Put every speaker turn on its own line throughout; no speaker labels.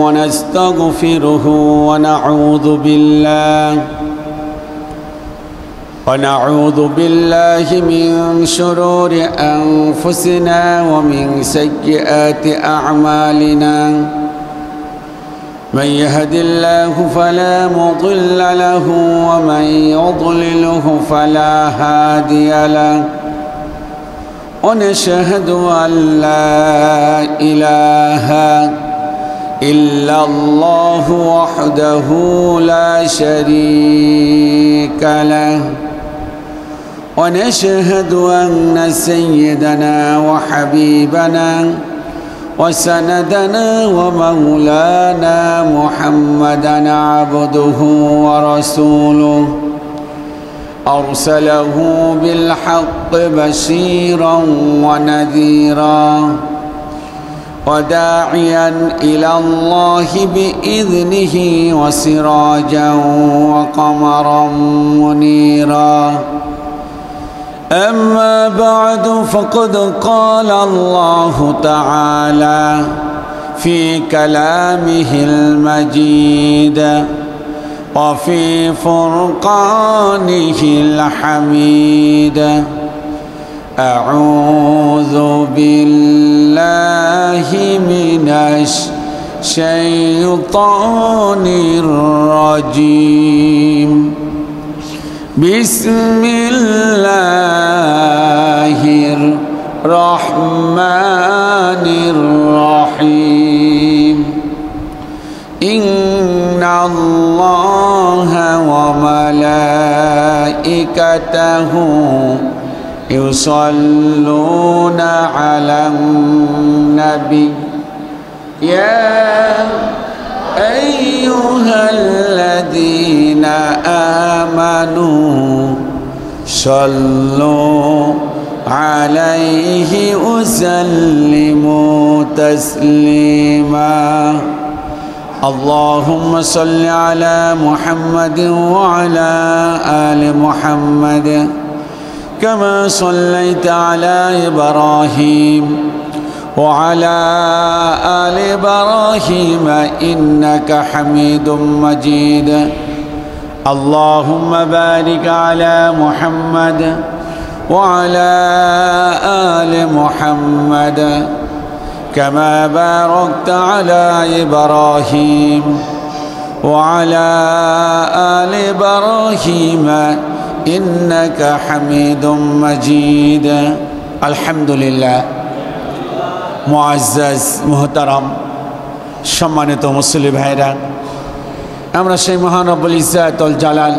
ونستغفره ونعوذ بالله من شرور أنفسنا ومن سيئات أعمالنا من يهد الله فلا مضل له ومن يضلله فلا هادي له ونشهد أن لا إله إلا الله وحده لا شريك له ونشهد أن سيدنا وحبيبنا وسندنا ومولانا محمدا عبده ورسوله أرسله بالحق بشيرا ونذيرا وداعيا إلى الله بإذنه وسراجا وقمرا منيرا أما بعد فقد قال الله تعالى في كلامه المجيد وفي فرقانه الحميد أعوذ بالله من الشيطان الرجيم بسم الله الرحمن الرحيم إن الله وملائكته يصلون على النبي يا أيها الذين آمنوا صلوا عليه وسلموا تسليما اللهم صل على محمد وعلى آل محمد كما صليت على إبراهيم وعلى آل إبراهيم إنك حميد مجيد اللهم بارك على محمد وعلى آل محمد كما باركت على إبراهيم وعلى آل إبراهيم إنك حميد مجيد الحمد لله মুআজ্জাজ মুহতারাম সম্মানিত মুসলিম ভাইরা আমরা সেই মহান রব্বুল ইজ্জাতুল জালাল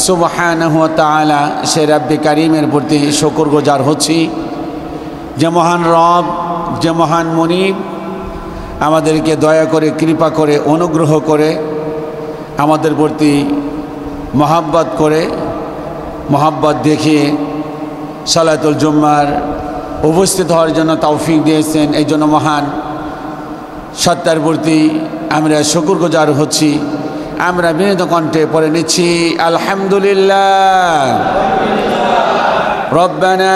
সুবহানাহু ওয়া তাআলা সেই রব্বে কারীমের প্রতি শুকরগুজার হচ্ছি যে মহান রব যে মহান মুনিব আমাদেরকে দয়া করে কৃপা করে অনুগ্রহ করে আমাদের প্রতি মহব্বত করে মহব্বত দেখিয়ে সালাতুল জুম্মার উপস্থিত হওয়ার জন্য তৌফিক দিয়েছেন এই জন্য মহান সত্তার প্রতি আমরা শুকরগুজার হচ্ছি আমরা বিনীত কণ্ঠে পড়ে নিচ্ছি আলহামদুলিল্লাহ রব্বানা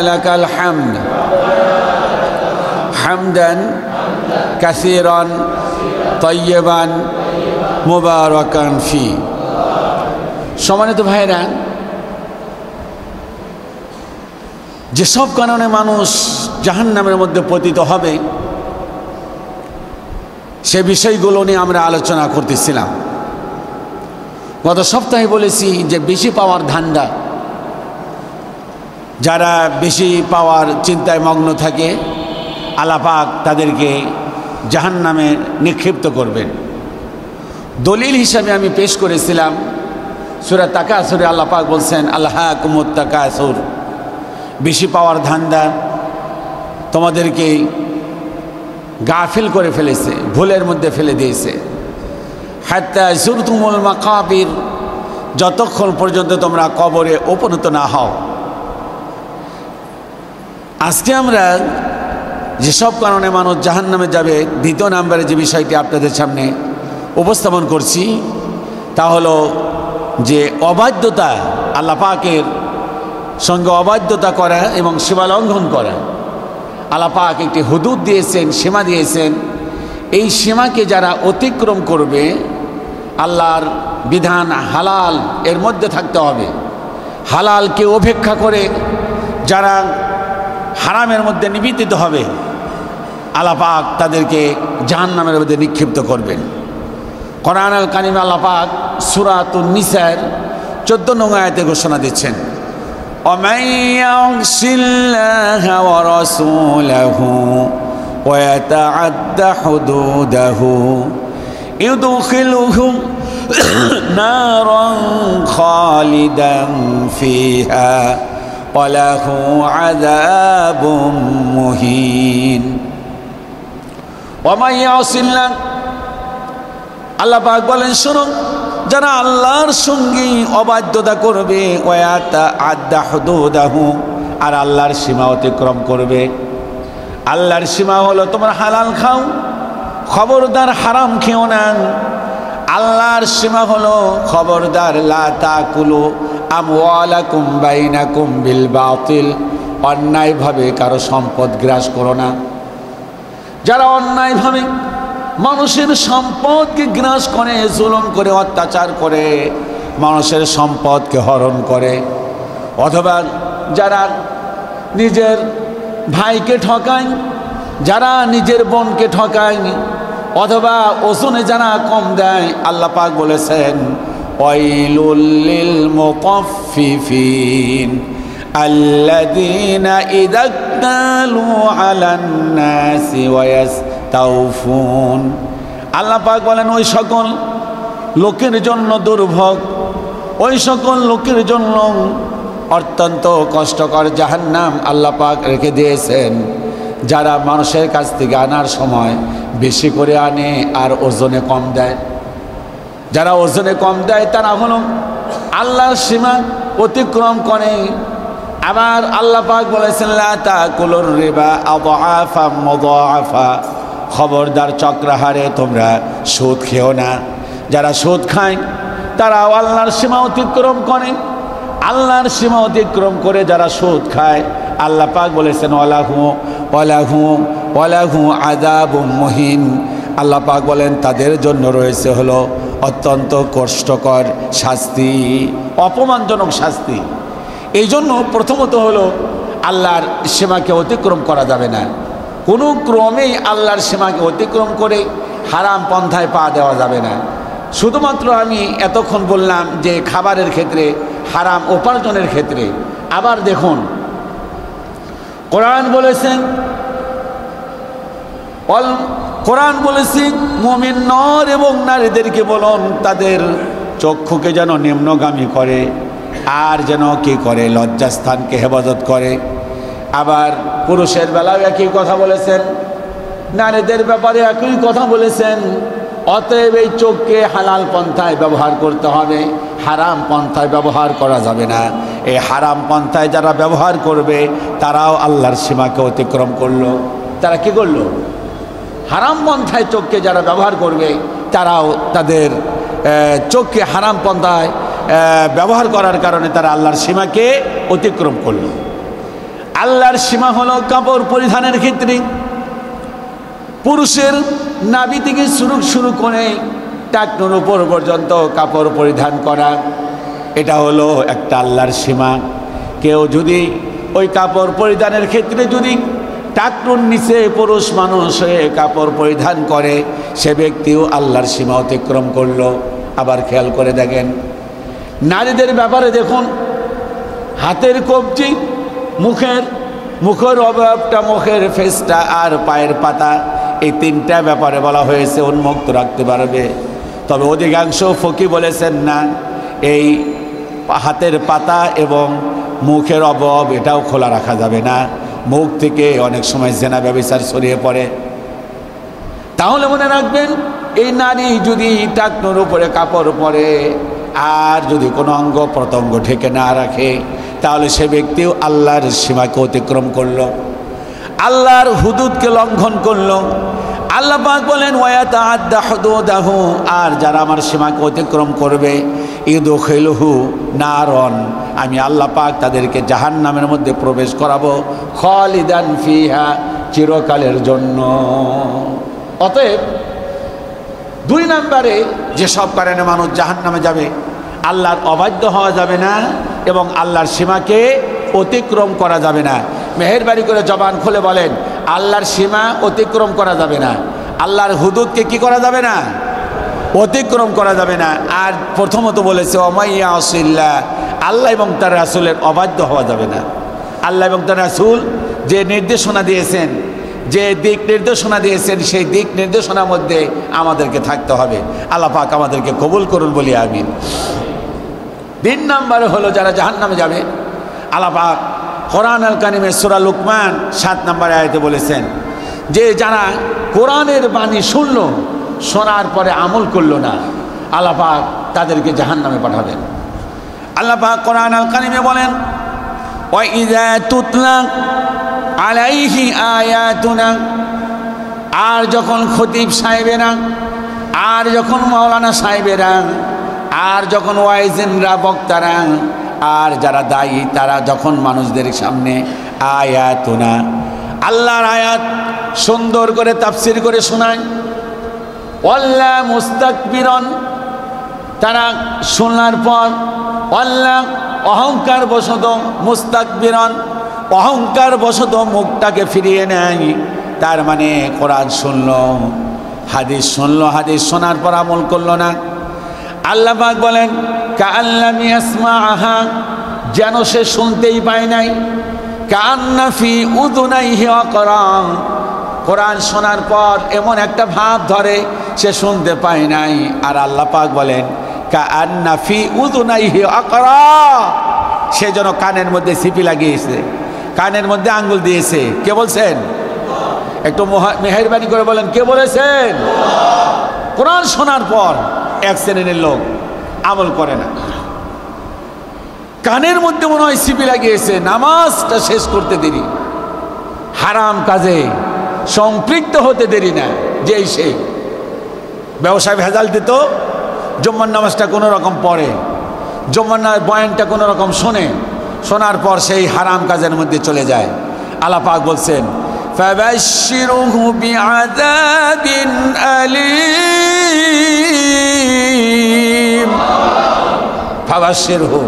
লাকাল হামদ হামদান কাসীরান তাইয়্যিবান মুবারাকান ফি সম্মানিত ভাইরা যেসব কারণে মানুষ জাহান্নামের মধ্যে পতিত হবে সে বিষয়গুলো নিয়ে আমরা আলোচনা করতেছিলাম গত সপ্তাহে বলেছি যে বেশি পাওয়ার ধান্দা যারা বেশি পাওয়ার চিন্তায় মগ্ন থাকে আল্লাহ পাক তাদেরকে জাহান্নামে নিক্ষিপ্ত করবেন দলিল হিসাবে আমি পেশ করেছিলাম সূরা তাকাসুরে আল্লাহ পাক বলছেন আলহাকুমুত তাকাসুর বেশি পাওয়ার ধান্দা তোমাদেরকে গাফিল করে ফেলেছে ভুলের মধ্যে ফেলে দিয়েছে হাত্তা যুরতুমুল মাকাবির যতক্ষণ পর্যন্ত তোমরা কবরে উপনীত না হও আজকে আমরা যেসব কারণে মানুষ জাহান্নামে যাবে দ্বিতীয় নম্বরে যে বিষয়টি আপনাদের সামনে উপস্থাপন করছি তা হলো যে অবাধ্যতা আল্লাহ পাকের সঙ্গে অবাধ্যতা করা এবং সীমা লঙ্ঘন করা আল্লাহ পাক একটি হুদুদ দিয়েছেন সীমা দিয়েছেন এই সীমাকে যারা অতিক্রম করবে, আল্লাহর বিধান হালাল এর মধ্যে থাকতে হবে, হালালকে উপেক্ষা করে যারা হারামের মধ্যে নিবেদিত হবে, আল্লাহ পাক তাদেরকে জাহান্নামের মধ্যে নিক্ষিপ্ত করবেন। কোরআন আল কারিমে আল্লাহ পাক সূরাতুন নিসার 14 নং আয়াতে ঘোষণা দিচ্ছেন, وَمَن يَعْصِ اللَّهَ وَرَسُولَهُ وَيَتَعَدَّ حُدُودَهُ يُدْخِلْهُ نَارًا خَالِدًا فِيهَا وَلَهُ عَذَابٌ مُهِينٌ। وَمَن يَعْصِ اللَّهَ, আল্লাহ পাক বলেন শোনো, যারা আল্লাহর সঙ্গে অবাধ্যতা করবে, ওয়াতাআদ্দা হুদুদাহু, আর আল্লাহর সীমা অতিক্রম করবে। আল্লাহর সীমা হলো তোমরা হালাল খাও, খবরদার হারাম খেও না। আল্লাহর সীমা হলো খবরদার লা তাকুলু আমওয়ালাকুম বাইনাকুম বিল বাতিল, অন্যায়ভাবে কারো সম্পদ গ্রাস করো না। যারা অন্যায়ভাবে মানুষের সম্পদকে গ্রাস করে, জুলুম করে, অত্যাচার করে, মানুষের সম্পদকে হরণ করে, অথবা যারা নিজের ভাইকে ঠকায়, যারা নিজের বোনকে ঠকায়, অথবা ওজনে যারা কম দেয়, আল্লাহ পাক বলেছেন ওয়াইলুল লিল মুতাফফিফিন আল্লাযীনা ইযা ক্তালু আলান নাসি ওয়ায়াস্তাউফুন। আল্লাহ পাক বলেন ওই সকল লোকের জন্য দুর্ভোগ, ওই সকল লোকের জন্য অত্যন্ত কষ্টকর জাহান্নাম আল্লাহ পাক রেখে দিয়েছেন, যারা মানুষের কাছ থেকে আনার সময় বেশি করে আনে আর ওজনে কম দেয়। যারা ওজনে কম দেয় তারা হলো আল্লাহর সীমা অতিক্রম করে। আবার আল্লাহ পাক বলেছেন লা তাকুলুর রিবা আযআফা মুযাআফা, খবরদার চক্রাহারে তোমরা সুদ খেও না। যারা সুদ খায় তারাও আল্লাহর সীমা অতিক্রম করে। আল্লাহর সীমা অতিক্রম করে যারা সুদ খায়, আল্লাহ পাক বলেছেন ওয়ালাহু আযাবুম মুহিন, আল্লাহ পাক বলেন তাদের জন্য রয়েছে হলো অত্যন্ত কষ্টকর শাস্তি, অপমানজনক শাস্তি। এই জন্য প্রথমত হলো আল্লাহর সীমাকে অতিক্রম করা যাবে না, কোনো ক্রমেই আল্লাহর সীমাকে অতিক্রম করে হারাম পন্থায় পা দেওয়া যাবে না। শুধুমাত্র আমি এতক্ষণ বললাম যে খাবারের ক্ষেত্রে, হারাম উপার্জনের ক্ষেত্রে। আবার দেখুন কোরআন বলেছেন মুমিন নর এবং নারীদেরকে বলুন তাদের চক্ষুকে যেন নিম্নগামী করে, আর যেন কি করে লজ্জাস্থানকে হেফাজত করে। আবার পুরুষের বেলাও একই কথা বলেছেন, নারীদের ব্যাপারে একই কথা বলেছেন। অতএব এই চোখকে হালাল পন্থায় ব্যবহার করতে হবে, হারাম পন্থায় ব্যবহার করা যাবে না। এই হারাম পন্থায় যারা ব্যবহার করবে তারাও আল্লাহর সীমাকে অতিক্রম করলো। তারা কি করলো? হারাম পন্থায় চোখকে যারা ব্যবহার করবে তারাও তাদের চোখকে হারাম পন্থায় ব্যবহার করার কারণে তারা আল্লাহর সীমাকে অতিক্রম করলো। আল্লাহর সীমা হলো কাপড় পরিধানের ক্ষেত্রে পুরুষের নাভি থেকে শুরু করে টাকনুর উপর পর্যন্ত কাপড় পরিধান করা, এটা হলো একটা আল্লাহর সীমা। কেউ যদি ওই কাপড় পরিধানের ক্ষেত্রে যদি টাকনুর নিচে পুরুষ মানুষ হয়ে কাপড় পরিধান করে, সে ব্যক্তিও আল্লাহর সীমা অতিক্রম করলো। আবার খেয়াল করে দেখেন নারীদের ব্যাপারে, দেখুন হাতের কবজি, মুখের অবয়বটা, মুখের ফেসটা আর পায়ের পাতা, এই তিনটা ব্যাপারে বলা হয়েছে উন্মুক্ত রাখতে পারবে। তবে অধিকাংশ ফকি বলেছেন না, এই হাতের পাতা এবং মুখের অবয়ব এটাও খোলা রাখা যাবে না, মুখ থেকে অনেক সময় জেনা ব্যভিচার ছড়িয়ে পড়ে। তাহলে মনে রাখবেন এই নারী যদি টাকনুর উপরে কাপড় পরে আর যদি কোনো অঙ্গ প্রত্যঙ্গ ঢেকে না রাখে, তাহলে সে ব্যক্তিও আল্লাহর সীমাকে অতিক্রম করলো, আল্লাহর হুদুদকে লঙ্ঘন করলো। আল্লাহ পাক বলেন ওয়াতাআদ্দা হুদুদাহু, আর যারা আমার সীমাকে অতিক্রম করবে ইউদখিলহু নারন, আমি আল্লাহ পাক তাদেরকে জাহান্নামের মধ্যে প্রবেশ করাবো, খালিদান ফিহা, চিরকালের জন্য। অতএব 2 নম্বরে যেসব কারণে মানুষ জাহান্নামে যাবে, আল্লাহর অবাধ্য হওয়া যাবে না এবং আল্লাহর সীমাকে অতিক্রম করা যাবে না। মেহেরবানি করে জবান খুলে বলেন, আল্লাহর সীমা অতিক্রম করা যাবে না, আল্লাহর হুদুদকে কি করা যাবে না? অতিক্রম করা যাবে না। আর প্রথমত বলেছে ওমাইয়া আসিল্লাহ, আল্লাহ এবং তার রাসূলের অবাধ্য হওয়া যাবে না। আল্লাহ এবং তার রাসূল যে নির্দেশনা দিয়েছেন, যে দিক নির্দেশনা দিয়েছেন, সেই দিক নির্দেশনার মধ্যে আমাদেরকে থাকতে হবে। আল্লাহ পাক আমাদেরকে কবুল করুন বলি আমিন। 3 নম্বরে হলো যারা জাহান্নামে যাবে, আল্লাহ পাক কোরআন আল কারিমে সূরা লুকমান 7 নম্বর আয়াতে বলেছেন যে যারা কোরআনের বাণী শুনলো, শোনার পরে আমল করলো না, আল্লাহ পাক তাদেরকে জাহান্নামে পাঠাবেন। আল্লাহ পাক কোরআন আল কারিমে বলেন ওয়া ইযা তুতলা আলাইহি আয়াতুনা, আর যখন খতিব সাহেবেরা, আর যখন মাওলানা সাহেবেরা, আর যখন ওয়াইজিনরা, বক্তারা, আর যারা দায়ী তারা যখন মানুষদের সামনে আয়াতুনা, আল্লাহর আয়াত সুন্দর করে তাফসীর করে শোনায়, ওয়াল্লা মুস্তাকবিরন, তারা শোনার পর ওয়াল্লা অহংকার বশত, মুস্তাকবিরন অহংকার বশত মুখটাকে ফিরিয়ে নেয়। তার মানে কোরআন শুনলো, হাদিস শুনলো, হাদিস শোনার পর আমল করলো না। আল্লাহ পাক বলেন কাআল্লাম ইয়াসমাআহা, যেন সে শুনতেই পায় নাই। কাআন্না ফি উযুনাইহি ওয়াকরা, কোরআন শোনার পর এমন একটা ভাব ধরে সে শুনতে পায় নাই। আর আল্লাহ পাক বলেন কাআন্না ফি উযুনাইহি ওয়াকরা, সে যেন কানের মধ্যে সিপি লাগিয়েছে, কানের মধ্যে আঙ্গুল দিয়েছে। কে বলছেন? একটু মেহেরবানি করে বলেন, কে বলেছেন? কোরআন শোনার পর এক শ্রেণীর লোক আমল করে না, কানের মধ্যে মনে হয় সিপি লাগিয়েছে, নামাজটা শেষ করতে দেরি, হারাম কাজে সম্পৃক্ত হতে দেরি না। যেই সে ব্যবসায় ভেজাল দিত, জুম্মার নামাজটা কোনো রকম পড়ে, জুম্মার বয়ানটা কোনো রকম শোনে, শোনার পর সেই হারাম কাজের মধ্যে চলে যায়। আল্লাহ পাক বলছেন ফাবাশশিরহু বিআযাবিন আলীম, ফাবাশশিরহু,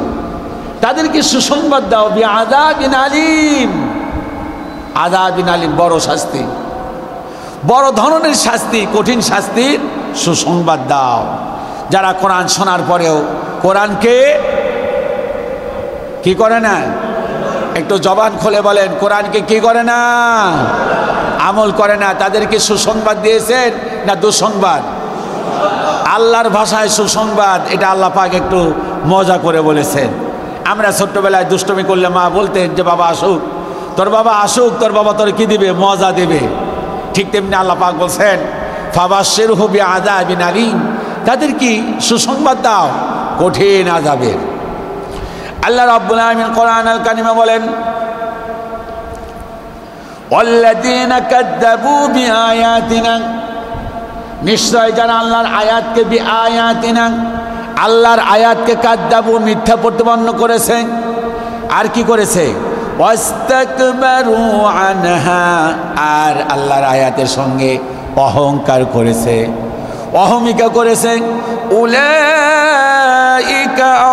তাদেরকে সুসংবাদ দাও, বিআযাবিন আলীম, আযাবিন আলীম বড় শাস্তি, বড় ধরনের শাস্তি, কঠিন শাস্তির সুসংবাদ দাও। যারা কোরআন শোনার পরেও কোরআনকে কি করে না? একটু জবান খুলে বলেন, কোরআনকে কি করে না? আমল করে না। তাদেরকে সুসংবাদ দিয়েছেন না দুঃসংবাদ? আল্লাহর ভাষায় সুসংবাদ, এটা আল্লাহ পাক একটু মজা করে বলেছেন। আমরা ছোট্টবেলায় দুষ্টমি করলে মা বলতেন যে বাবা আসুক, তোর বাবা আসুক, তোর বাবা তোর কি দিবে? মজা দেবে। ঠিক তেমনি আল্লাহ পাক বলছেন ফাবাশশিরহু বিআযাবিন আলীম, তাদের কি সুসংবাদ দাও কঠিন আযাবের। আল্লাহ রাব্বুল আলামিন কোরআন আল কারিমে বলেন ওয়াল্লাযীনা কাযযাবু বিআয়াতিনা, নিশ্চয় যারা আল্লাহর আয়াতকে বিআয়াতিনা, আল্লাহর আয়াতকে কাযযাবু, মিথ্যা প্রতিপন্ন করেছে। আর কি করেছে? ওয়াস্তাকবারু আনহা, আর আল্লাহর আয়াতের সঙ্গে অহংকার করেছে, অহমিকা করেছে। উলাইকা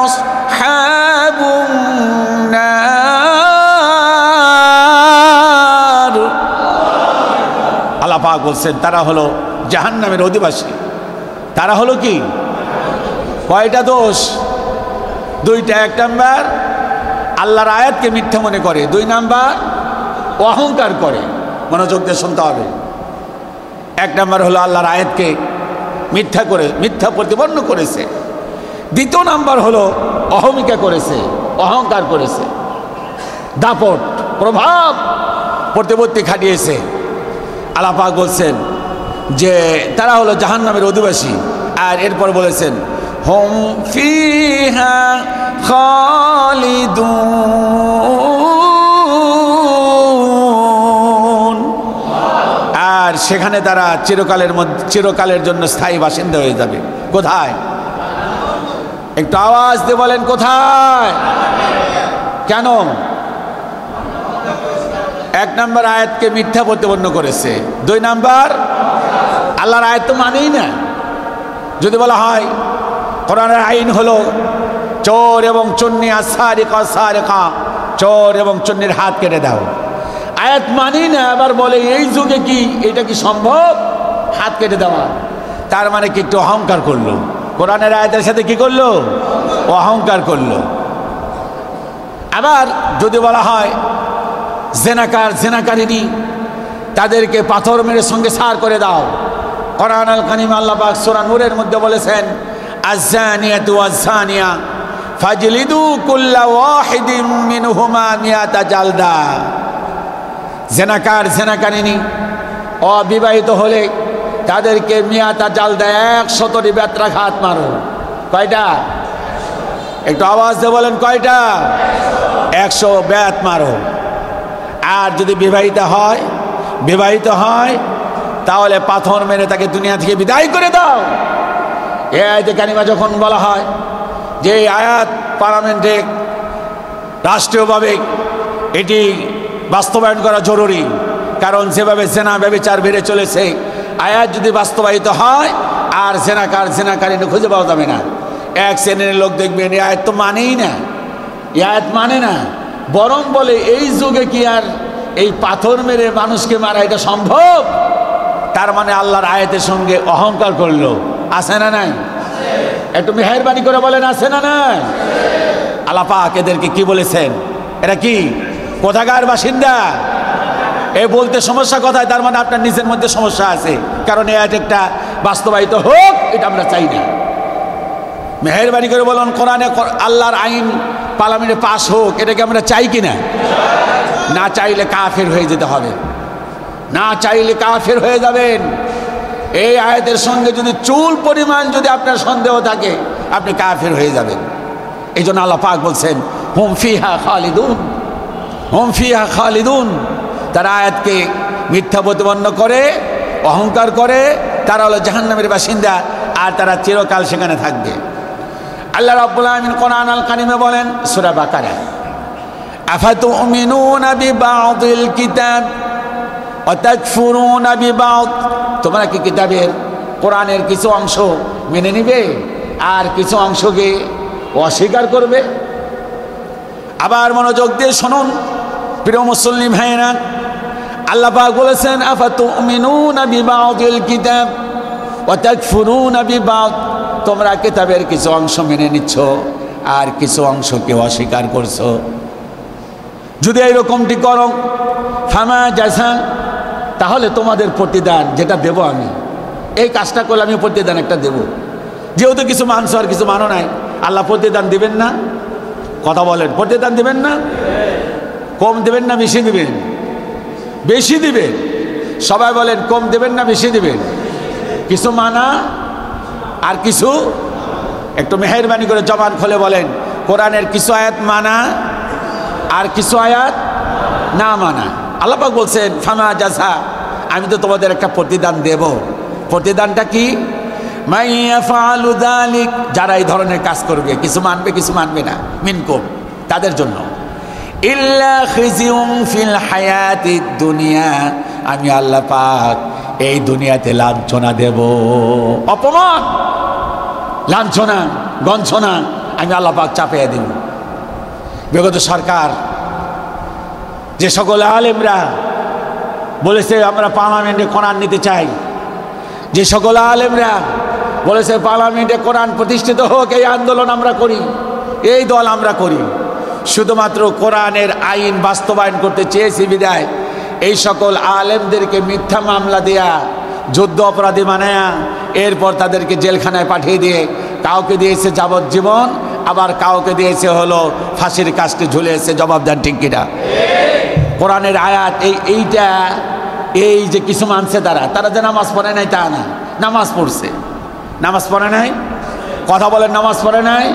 আসহাবুন নার, আল্লাহ পাক বলছেন তারা হলো জাহান্নামের অধিবাসী। তারা হলো কি? কয়টা দোষ? 2টা। 1 নাম্বার আল্লাহর আয়াতকে মিথ্যা মনে করে, 2 নাম্বার অহংকার করে। মনোযোগ দিয়ে শুনতে হবে। 1 নাম্বার হলো আল্লাহর আয়াতকে মিথ্যা করে, মিথ্যা প্রতিপন্ন করেছে। 2 নাম্বার হলো অহমিকা করেছে, অহংকার করেছে, দাপট প্রভাব প্রতিপত্তি খাটিয়েছে। আল্লাহ পাক বলছেন যে তারা হলো জাহান্নামের অধিবাসী। আর এরপর বলেছেন হুম ফিহা খালিদুন, আর সেখানে তারা চিরকালের জন্য স্থায়ী বাসিন্দা হয়ে যাবে। কোথায়? একটু আওয়াজ দিয়ে বলেন কোথায়? কেন? 1 নাম্বার আয়াতকে মিথ্যা প্রতিপন্ন করেছে, 2 নাম্বার আল্লাহর আয়াত তো মানেই না। যদি বলা হয় কোরআনের আইন হলো চোর এবং চুন্নি আসারিকা সারিকা, চোর এবং চুন্নির হাত কেটে দাও, আয়াত মানি না, আবার বলে এই যুগে কি এটা কি সম্ভব হাত কেটে দেওয়া? তার মানে কি একটু অহংকার করলো, কোরআনের আয়াতের সাথে কি করলো? অহংকার করলো। আবার যদি বলা হয় জেনাকার জেনাকারিনী তাদেরকে পাথর মেরে সঙ্গে সার করে দাও, কোরআন আল কারীম আল্লাহ পাক সূরা নূরের মধ্যে বলেছেন আয-যানিয়াতু ওয়াজ-যানিয়া ফাজলিদু কুল্লা ওয়াহিদিম মিনহুমা মিয়াতা জালদা। জেনাকার জেনাকারিনী অবিবাহিত হলে তাদেরকে মিয়াতা জালদা 100টি বেত্রাঘাত মারো। কয়টা? একটু আওয়াজ দিয়ে বলেন কয়টা? 100 বেত মারো। আর যদি বিবাহিত হয় তাহলে পাথর মেরে তাকে দুনিয়া থেকে বিদায় করে দাও। এই আয়াতে কারিমা যখন বলা হয় যে এই আয়াত পার্লামেন্টে রাষ্ট্রীয়ভাবে এটি বাস্তবায়ন করা জরুরি, কারণ যেভাবে জেনা ব্যভিচার বেড়ে চলেছে, আয়াত যদি বাস্তবায়িত হয় আর জেনাকার জেনাকারিনী খুঁজে পাওয়া যাবে না। এক শ্রেণীর লোক দেখবেন এই আয়াত তো মানেই না, এই আয়াত মানে না, বরং বলে এই যুগে কি আর এই পাথর মেরে মানুষকে মারা এটা সম্ভব? তার মানে আল্লাহর আয়াতের সঙ্গে অহংকার করলো। আছে না নাই? একটু মেহেরবানি করে বলেন আছে না নাই? আল্লাহ পাক এদেরকে কি বলেছেন? এরা কি কোথাকার বাসিন্দা? এই বলতে সমস্যা কোথায়? তার মানে আপনার নিজের মধ্যে সমস্যা আছে, কারণ এই আয়াত একটা বাস্তবায়িত হোক এটা আমরা চাই না। মেহেরবানি করে বলুন কোরআনে আল্লাহর আইন পার্লামেন্টে পাশ হোক, এটাকে আমরা চাই কিনা? না চাইলে কাফের হয়ে যেতে হবে, না চাইলে কাফের হয়ে যাবেন। এই আয়াতের সঙ্গে যদি চুল পরিমাণ যদি আপনার সন্দেহ থাকে আপনি কাফের হয়ে যাবেন। এই জন্য আল্লাহ পাক বলছেন হুম ফিহা খালিদুন, হুম ফিহা খালিদুন। তারা আয়াতকে মিথ্যা প্রতিপন্ন করে, অহংকার করে, তারা হলো জাহান্নামের বাসিন্দা, আর তারা চিরকাল সেখানে থাকবে। আল্লাহ রাব্বুল আলামিন কোরআন আল কারীমে বলেন সূরা বাকারা আফাতুমিনুনা বিবাদিল কিতাব ওয়া তাকফুরুনা বিবাদ। তোমরা কি কিতাবের কোরআনের কিছু অংশ মেনে নিবে আর কিছু অংশকে অস্বীকার করবে? আবার মনোযোগ দিয়ে শুনুন প্রিয় মুসলিম ভাইরা, আল্লাহ পাক বলেছেন আফাতুমিনুনা বিবাদিল কিতাব ওয়া তাকফুরুনা বিবাদ। তোমরা কিতাবের কিছু অংশ মেনে নিচ্ছ আর কিছু অংশকে অস্বীকার করছো। যদি এইরকমটি করো ফামা জাযা, তাহলে তোমাদের প্রতিদান যেটা দেব আমি, এই কাজটা করলে আমি প্রতিদান একটা দেব। যেহেতু কিছু মানছো আর কিছু মানো নাই, আল্লাহ প্রতিদান দিবেন না? কথা বলেন, প্রতিদান দিবেন না? কম দেবেন না বেশি দিবেন? বেশি দিবেন। সবাই বলেন কম দেবেন না বেশি দিবেন? কিছু মানা আর কিছু, একটু মেহেরবানি করে জবান খুলে বলেন কোরআনের কিছু আয়াত মানা আর কিছু আয়াত না মানা। আল্লাহ পাক বলছেন ফামা জাযা, আমি তো তোমাদের একটা প্রতিদান দেব। প্রতিদানটা কি? মাইয়াফআলু যালিক, যারা এই ধরনের কাজ করবে, কিছু মানবে কিছু মানবে না, মিনকুম, তাদের জন্য ইল্লা খিজিউম ফিল হায়াতিদ দুনিয়া, আমি আল্লাহ পাক এই দুনিয়াতে লাঞ্ছনা দেব, অপমান, লাঞ্ছনা, গঞ্ছনা আমি আল্লাহ পাক চাপিয়ে দেব। বিগত সরকার যে সকল আলেমরা বলেছে আমরা পার্লামেন্টে কোরআন নিতে চাই, যে সকল আলেমরা বলেছে পার্লামেন্টে কোরআন প্রতিষ্ঠিত হোক, এই আন্দোলন আমরা করি, এই দল আমরা করি, শুধুমাত্র কোরআনের আইন বাস্তবায়ন করতে চেয়েছি বিদায় এই সকল আলেমদেরকে মিথ্যা মামলা দেয়া, যুদ্ধ অপরাধী বানায়া, এরপর তাদেরকে জেলখানায় পাঠিয়ে দিয়ে কাউকে দিয়েছে যাবজ্জীবন, আবার কাউকে দিয়েছে হলো ফাঁসির কাস্টে ঝুলিয়েছে। জবাব দেন ঠিক কিনা? কোরআনের আয়াত এইটা, এই যে কিছু মানছে তারা যে নামাজ পড়ে নাই তা না, নামাজ পড়ছে। নামাজ পড়ে নাই? কথা বলেন, নামাজ পড়ে নাই?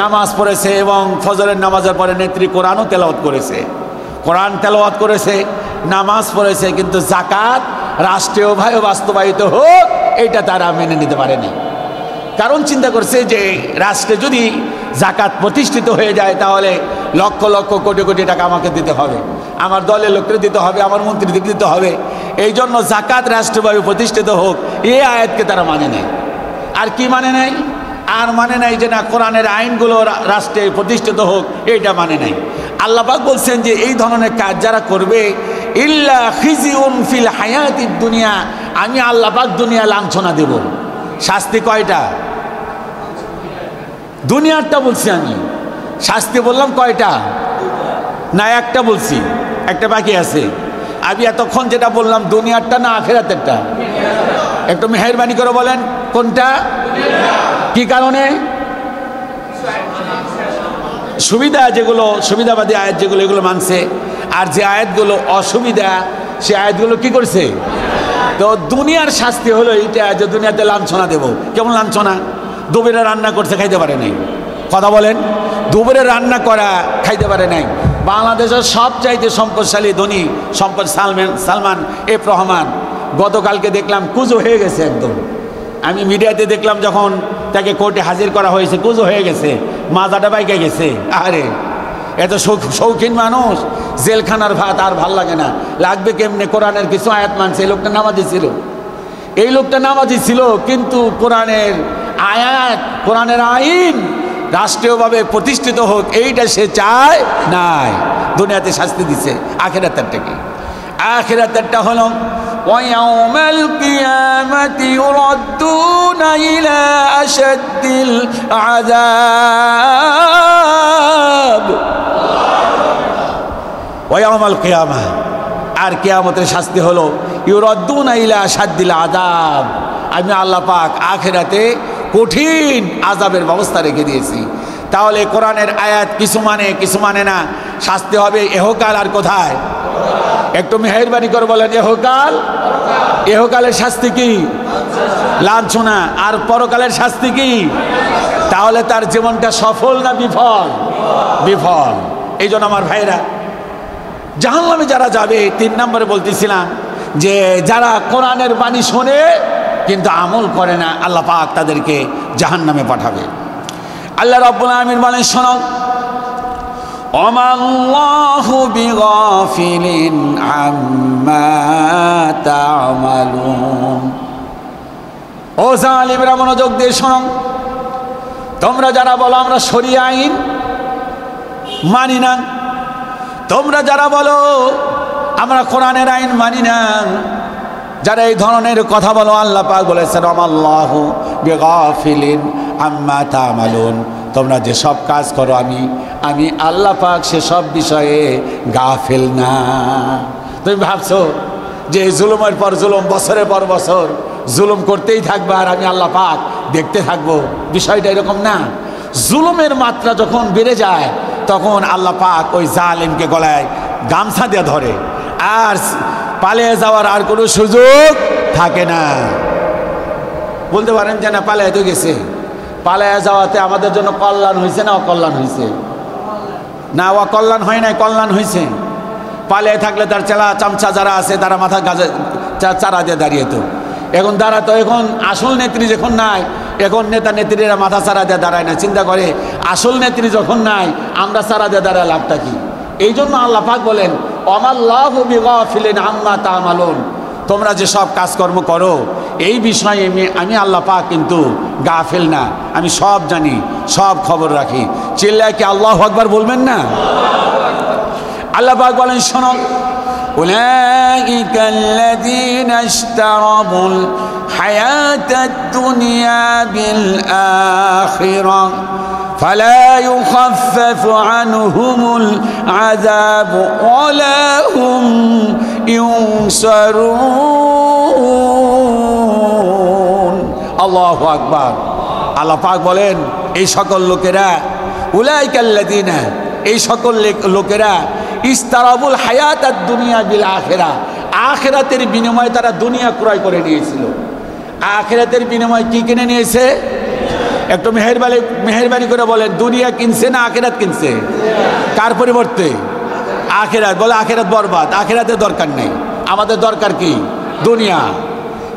নামাজ পড়েছে এবং ফজরের নামাজের পরে নেত্রী কোরআনও তেলাওয়াত করেছে, কোরআন তেলাওয়াত করেছে, নামাজ পড়েছে, কিন্তু যাকাত রাষ্ট্রীয়ভাবে বাস্তবায়িত হোক এইটা তারা মেনে নিতে পারেনি। কারণ চিন্তা করছে যে রাষ্ট্রে যদি যাকাত প্রতিষ্ঠিত হয়ে যায় তাহলে লক্ষ লক্ষ কোটি কোটি টাকা আমাকে দিতে হবে, আমার দলের লোককে দিতে হবে, আমার মন্ত্রীদের দিতে হবে, এই জন্য জাকাত রাষ্ট্রভাবে প্রতিষ্ঠিত হোক, এই আয়াতকে তারা মানে নাই। আর কি মানে নাই? আর মানে নাই যে না কোরআনের আইনগুলো রাষ্ট্রে প্রতিষ্ঠিত হোক, এইটা মানে নাই। আল্লাহ পাক বলছেন যে এই ধরনের কাজ যারা করবে, ইল্লা খিজিউন ফিল হায়াতিদ দুনিয়া, আমি আল্লাহ পাক দুনিয়া লাঞ্ছনা দেব। শাস্তি কয়টা? দুনিয়ারটা বলছি আমি, শাস্তি বললাম কয়টা? না একটা বলছি, একটা বাকি আছে। আমি এতক্ষণ যেটা বললাম দুনিয়ারটা না আখিরাতেরটা? একটু মেহেরবানি করে বলেন কোনটা? কি কারণে? সুবিধা যেগুলো, সুবিধাবাদী আয়াত যেগুলো, এগুলো মানছে। আর যে আয়াতগুলো অসুবিধা, সে আয়াতগুলো কি করছে? তো দুনিয়ার শাস্তি হলো এইটা যে দুনিয়াতে লাঞ্ছনা দেব। কেমন লাঞ্ছনা? দুপুরে রান্না করছে, খাইতে পারে নাই। কথা বলেন, দুপুরে রান্না করা খাইতে পারে নাই। বাংলাদেশের সবচাইতে সম্পদশালী ধনী সম্পদ সালমান এফ রহমান গতকালকে দেখলাম কুজো হয়ে গেছে একদম। আমি মিডিয়াতে দেখলাম যখন তাকে কোর্টে হাজির করা হয়েছে, কুজো হয়ে গেছে, মাজাটা বাইকে গেছে। আরে এত শৌখিন মানুষ, জেলখানার ভাত আর ভাল লাগে না, লাগবে কেমনে? কোরআনের কিছু আয়াত মানছে। এই লোকটা নামাজি ছিল, এই লোকটা নামাজি ছিল, কিন্তু কোরআনের আয়াত, কোরআনের আইন রাষ্ট্রীয়ভাবে প্রতিষ্ঠিত হোক এইটা সে চায় নাই। দুনিয়াতে শাস্তি দিছে। আখিরাতেরটা কি? আখিরাতেরটা হলো ওয়ায়াউমাল কিয়ামাতি ইউরাদ্দুনা ইলা আশাদ্দিল আযাব। ওয়ায়াউমাল কিয়ামা, আর কিয়ামতের শাস্তি হলো ইউরাদ্দুনা ইলা আশাদ্দিল আযাব। আমি আল্লাহ পাক আখিরাতে কঠিন আযাবের ব্যবস্থা রেখে দিয়েছি। তাহলে কোরআনের আয়াত কিছু মানে, কিছু মানে না। শাস্তি হবে এহকাল আর কোথায়? একটু মেহেরবানি করে বলেন এহকাল। এহকালের শাস্তি কি? লাঞ্ছনা। আর পরকালের শাস্তি কি? তাহলে তার জীবনটা সফল না বিফল? বিফল। এই জন্য আমার ভাইরা, জাহান্নামে যারা যাবে, 3 নম্বরে বলতেছিলাম যে যারা কোরআনের বাণী শোনে কিন্তু আমল করে না, আল্লাহ পাক তাদেরকে জাহান্নামে পাঠাবে। আল্লাহ রাব্বুল আলামিন বলেন, শোনো, ওমাল্লাহু বিগাফিলিন আম্মা তা'মালুন। ও জালিমরা, মনোযোগ দিয়ে শোনো। তোমরা যারা বলো আমরা শরিয়া আইন মানি না, তোমরা যারা বলো আমরা কোরআনের আইন মানি না, যারা এই ধরনের কথা বলো, আল্লাহ পাক বলেছেন ওমাল্লাহু বিগাফিলিন আম্মা তা'মালুন। তোমরা যে সব কাজ করো আমি আল্লাহ পাক সেসব বিষয়ে গাফিল না। তুমি ভাবছো যে জুলুমের পর জুলুম, বছরের পর বছর জুলুম করতেই থাকবে আর আমি আল্লাহ পাক দেখতে থাকবো? বিষয়টা এরকম না। জুলুমের মাত্রা যখন বেড়ে যায় তখন আল্লাহ পাক ওই জালিমকে গলায় গামছা দিয়ে ধরে, আর পালিয়ে যাওয়ার আর কোনো সুযোগ থাকে না। বলতে পারেন যে না পালিয়ে তো গেছে, পালিয়ে যাওয়াতে আমাদের জন্য কল্যাণ হয়েছে না অকল্যাণ হয়েছে? না, অকল্যাণ হয় নাই, কল্যাণ হয়েছে। পালিয়ে থাকলে তার চেলা চামচা যারা আছে তারা মাথা গাছে চারা দিয়ে দাঁড়িয়ে তো, এখন দাঁড়াতো। এখন আসল নেত্রী যখন নাই, এখন নেতা নেত্রীরা মাথা চারা দিয়ে দাঁড়ায় না। চিন্তা করে আসল নেত্রী যখন নাই, আমরা চারা দিয়ে দাঁড়ায় লাভটা কি? এই জন্য আল্লাহ পাক বলেন ওমাল্লাহু বিগাফিলিন আম্মা তা'মালুন। তোমরা যে সব কাজকর্ম করো এই বিষয়ে আমি আল্লাহ পাক কিন্তু গাফিল না, আমি সব জানি, সব খবর রাখি। চিল্লায় কি আল্লাহু আকবার বলবেন না? আল্লাহ পাক বলেন, শোনো, উলাইকাল্লাযীনা ইশতারাবুল হায়াতাদ দুনিয়া বিল আখিরাহ ফালা ইউখাফফাফু আনহুমুল আযাব ওয়ালা হুম ইউনসারুন। আল্লাহু আকবার। আল্লাহ পাক বলেন এই সকল লোকেরা, উলাইকাল্লাযীনা, এই সকল লোকেরা ইশতারাবুল হায়াতাদ দুনিয়া বিল আখিরাহ, আখিরাতের বিনিময়ে তারা দুনিয়া ক্রয় করে নিয়েছিল। আখিরাতের বিনিময়ে কি কিনে নিয়েছে? একটু মেহেরবানি করে বলেন, দুনিয়া কিনছে না আখিরাত কিনছে? কার পরিবর্তে? আখিরাত। বলে আখিরাত বরবাদ, আখিরাতের দরকার নেই, আমাদের দরকার কি? দুনিয়া।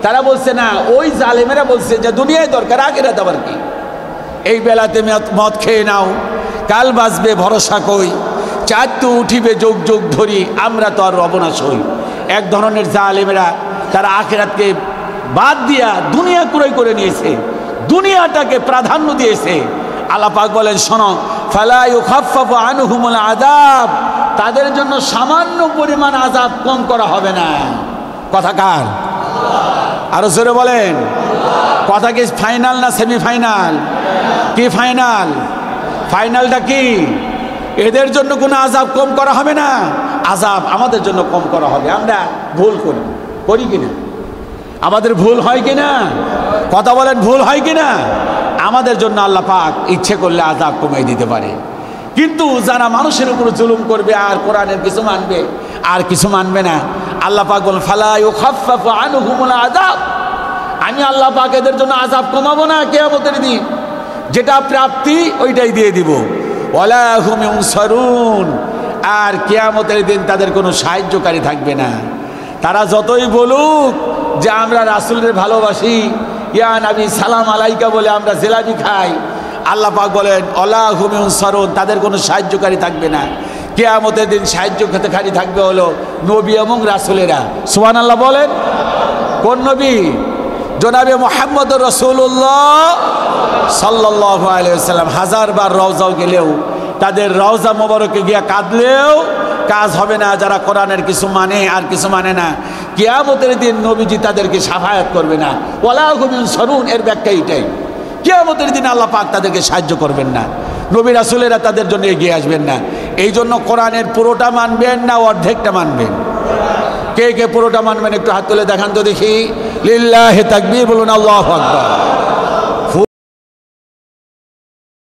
তারা বলছে না, ওই জালেমেরা বলছে যে দুনিয়ায় দরকার, আখিরাত আবার কি? এই বেলাতে মদ খেয়ে নাও, কাল বাঁচবে ভরসা কই, চাঁদ তো উঠিবে যোগ যোগ ধরি, আমরা তো আর রব না সই। এক ধরনের জালেমেরা তারা আখিরাতকে বাদ দিয়া দুনিয়া ক্রয় করে নিয়েছে, দুনিয়াটাকে প্রাধান্য দিয়েছে। আল্লাহ পাক বলেন, শোনো, ফালা ইউখাফফাফু আনহুমুল আযাব, তাদের জন্য সামান্য পরিমাণ আযাব কম করা হবে না। কথা কার? আরো জোরে বলেন। কথা কি ফাইনাল না সেমিফাইনাল? কি ফাইনাল? ফাইনালটা কি? এদের জন্য কোনো আযাব কম করা হবে না, আযাব আমাদের জন্য কম করা হবে। আমরা ভুল করি কিনা? আমাদের ভুল হয় কিনা? কথা বলেন, ভুল হয় কিনা? আমাদের জন্য আল্লাহ পাক ইচ্ছে করলে আযাব কমিয়ে দিতে পারে। কিন্তু যারা মানুষের উপর জুলুম করবে আর কোরআনের কিছু মানবে আর কিছু মানবে না, আল্লাহ পাক বলেন, ফালা ইউখাফফাফু আনহুমুল আযাব, আমি আল্লাহ পাক এদের জন্য আযাব কমাবো না কিয়ামতের দিন, যেটা প্রাপ্তি ওইটাই দিয়ে দিব। ওয়ালা হুম ইউনসারুন, আর কিয়ামতের দিন তাদের কোনো সাহায্যকারী থাকবে না। তারা যতই বলুক যে আমরা রাসূলের ভালোবাসি, ইয়া নবী সালাম আলাইকা বলে আমরা জিলাপি খাই, আল্লাহ পাক বলেন ওয়ালা হুম ইউনসারুন, তাদের কোনো সাহায্যকারী থাকবে না। কিয়ামতের দিন সাহায্যকারী থাকবে হলো নবী এবং রাসূলেরা। সুবহানাল্লাহ বলেন। কোন নবী? জনাবে মুহাম্মদুর রাসূলুল্লাহ সাল্লাল্লাহু আলাইহি ওয়াসাল্লাম হাজারবার রওজাও গেলেও, তাদের রওজা মোবারকে গিয়া কাঁদলেও কাজ হবে না। যারা কোরআনের কিছু মানে আর কিছু মানে না, কিয়ামতের দিন নবীজি তাদেরকে শাফায়াত করবে না। ওয়ালা হুম ইউনসারুন, এর ব্যাখ্যা এটাই। কিয়ামতের দিন আল্লাহ পাক তাদেরকে সাহায্য করবেন না, নবী রাসূলেরা তাদের জন্য এগিয়ে আসবেন না। এই জন্য কোরআনের পুরোটা মানবেন না অর্ধেকটা মানবেন? কে কে পুরোটা মানবেন একটু হাত তুলে দেখান তো দেখি। লিল্লাহি তাকবীর বলুন, আল্লাহু আকবার।